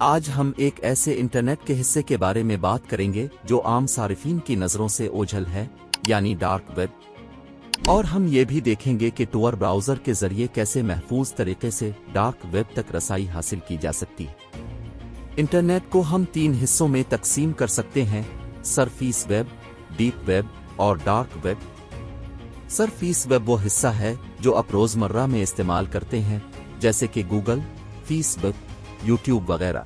آج ہم ایک ایسے انٹرنیٹ کے حصے کے بارے میں بات کریں گے جو عام صارفین کی نظروں سے اوجھل ہے، یعنی ڈارک ویب۔ اور ہم یہ بھی دیکھیں گے کہ ٹور براؤزر کے ذریعے کیسے محفوظ طریقے سے ڈارک ویب تک رسائی حاصل کی جا سکتی ہے۔ انٹرنیٹ کو ہم 3 حصوں میں تقسیم کر سکتے ہیں: سرفیس ویب، ڈیپ ویب اور ڈارک ویب۔ سرفیس ویب وہ حصہ ہے جو آپ روزمرہ میں استعمال کرتے ہیں، جیسے کہ گوگل، فیس بک، یوٹیوب وغیرہ۔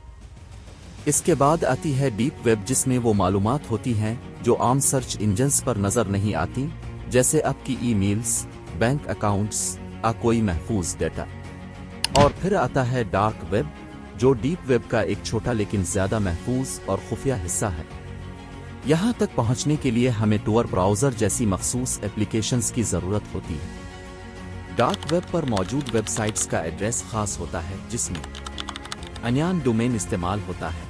اس کے بعد آتی ہے ڈیپ ویب، جس میں وہ معلومات ہوتی ہیں جو عام سرچ انجنز پر نظر نہیں آتی، جیسے آپ کی ای میلز، بینک اکاؤنٹس یا کوئی محفوظ ڈیٹا۔ اور پھر آتا ہے ڈارک ویب، جو ڈیپ ویب کا ایک چھوٹا لیکن زیادہ محفوظ اور خفیہ حصہ ہے۔ یہاں تک پہنچنے کے لیے ہمیں ٹور براؤزر جیسی مخصوص ایپلیکیشنز کی ضرورت ہوتی ہے۔ ڈارک ویب پر موجود ویب سائٹس کا ایڈریس خاص ہوتا ہے، جس میں انیان ڈومین استعمال ہوتا ہے۔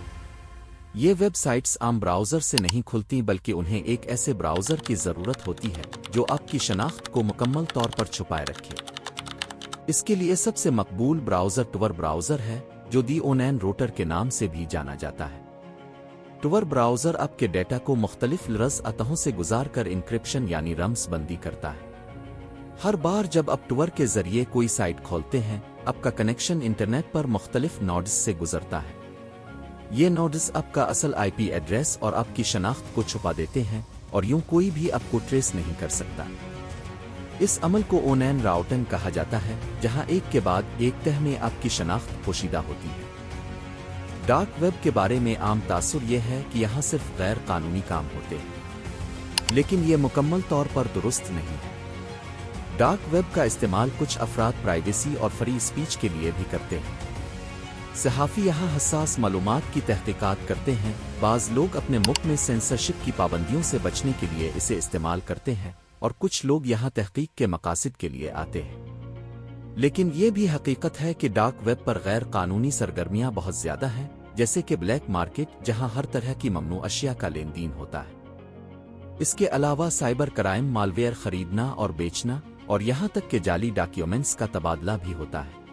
یہ ویب سائٹس عام براؤزر سے نہیں کھلتی، بلکہ انہیں ایک ایسے براؤزر کی ضرورت ہوتی ہے جو آپ کی شناخت کو مکمل طور پر چھپائے رکھے۔ اس کے لیے سب سے مقبول براؤزر ٹور براؤزر ہے، جو دی اونین روٹر کے نام سے بھی جانا جاتا ہے۔ ٹور براؤزر آپ کے ڈیٹا کو مختلف لرز اتھوں سے گزار کر انکرپشن یعنی رمز بندی کرتا ہے۔ ہر بار جب آپ ٹور کے ذریعے کوئی سائٹ کھولتے ہیں، آپ کا کنیکشن انٹرنیٹ پر مختلف نوڈز سے گزرتا ہے۔ یہ نوڈز آپ کا اصل آئی پی ایڈریس اور آپ کی شناخت کو چھپا دیتے ہیں، اور یوں کوئی بھی آپ کو ٹریس نہیں کر سکتا۔ اس عمل کو اونین راؤٹنگ کہا جاتا ہے، جہاں ایک کے بعد ایک تہہ میں آپ کی شناخت پوشیدہ ہوتی ہے۔ ڈارک ویب کے بارے میں عام تاثر یہ ہے کہ یہاں صرف غیر قانونی کام ہوتے ہیں، لیکن یہ مکمل طور پر درست نہیں ہے۔ ڈارک ویب کا استعمال کچھ افراد پرائیویسی اور فری اسپیچ کے لیے بھی کرتے ہیں۔ صحافی یہاں حساس معلومات کی تحقیقات کرتے ہیں۔ بعض لوگ اپنے ملک میں سینسرشپ کی پابندیوں سے بچنے کے لیے اسے استعمال کرتے ہیں، اور کچھ لوگ یہاں تحقیق کے مقاصد کے لیے آتے ہیں۔ لیکن یہ بھی حقیقت ہے کہ ڈارک ویب پر غیر قانونی سرگرمیاں بہت زیادہ ہیں، جیسے کہ بلیک مارکیٹ، جہاں ہر طرح کی ممنوع اشیاء کا لین دین ہوتا ہے۔ اس کے علاوہ سائبر کرائم، مالویئر خریدنا اور بیچنا، اور یہاں تک کہ جعلی ڈاکیومنٹس کا تبادلہ بھی ہوتا ہے۔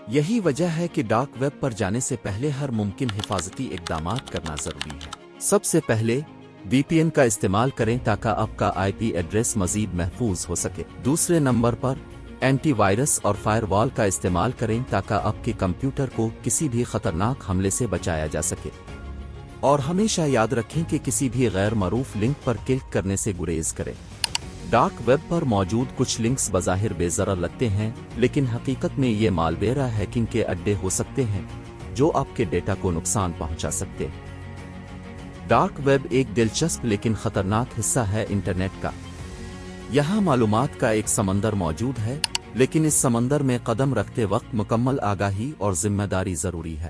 یہی وجہ ہے کہ ڈارک ویب پر جانے سے پہلے ہر ممکن حفاظتی اقدامات کرنا ضروری ہے۔ سب سے پہلے وی پی این کا استعمال کریں تاکہ آپ کا آئی پی ایڈریس مزید محفوظ ہو سکے۔ دوسرے نمبر پر اینٹی وائرس اور فائر وال کا استعمال کریں تاکہ آپ کے کمپیوٹر کو کسی بھی خطرناک حملے سے بچایا جا سکے۔ اور ہمیشہ یاد رکھیں کہ کسی بھی غیر معروف لنک پر کلک کرنے سے گریز کریں۔ ڈارک ویب پر موجود کچھ لنکس بظاہر بے ضرر لگتے ہیں، لیکن حقیقت میں یہ مالویئر ہیکنگ کے اڈے ہو سکتے ہیں جو آپ کے ڈیٹا کو نقصان پہنچا سکتے ہیں۔ ڈارک ویب ایک دلچسپ لیکن خطرناک حصہ ہے انٹرنیٹ کا۔ یہاں معلومات کا ایک سمندر موجود ہے، لیکن اس سمندر میں قدم رکھتے وقت مکمل آگاہی اور ذمہ داری ضروری ہے۔